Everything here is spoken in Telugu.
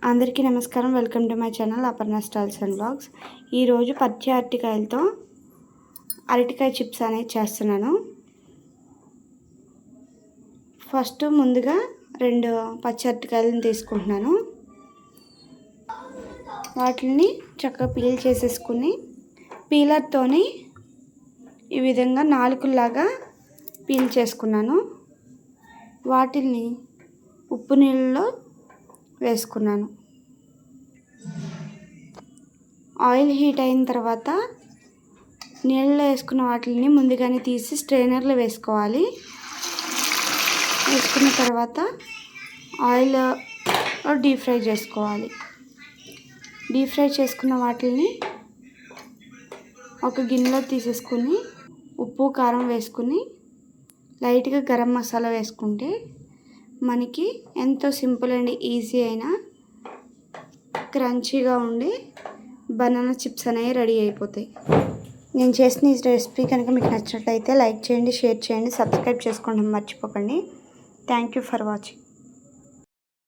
అందరికీ నమస్కారం. Welcome to my channel Aparna styles and blogs. ఈరోజు పచ్చి అరటికాయలతో అరటికాయ చిప్స్ అనేది చేస్తున్నాను. ఫస్ట్ ముందుగా 2 పచ్చి అరటికాయలను తీసుకుంటున్నాను. వాటిని చక్కగా పీల్ చేసేసుకుని పీలర్తోని ఈ విధంగా నాలుకల్లాగా పీల్ చేసుకున్నాను. వాటిని ఉప్పు నీళ్ళలో వేసుకున్నాను. ఆయిల్ హీట్ అయిన తర్వాత నీళ్ళలో వేసుకున్న వాటిని ముందుగానే తీసి స్ట్రైనర్లో వేసుకోవాలి. వేసుకున్న తర్వాత ఆయిల్ డీప్ ఫ్రై చేసుకోవాలి. డీప్ ఫ్రై చేసుకున్న వాటిని ఒక గిన్నెలో తీసేసుకుని ఉప్పు కారం వేసుకుని లైట్గా గరం మసాలా వేసుకుంటే మనకి ఎంతో సింపుల్ అండ్ ఈజీ అయిన క్రంచీగా ఉండి బనానా చిప్స్ అనేవి రెడీ అయిపోతాయి. నేను చేసిన ఈ రెసిపీ కనుక మీకు నచ్చినట్లయితే లైక్ చేయండి, షేర్ చేయండి, సబ్స్క్రైబ్ చేసుకోండి మర్చిపోకండి. Thank you for watching.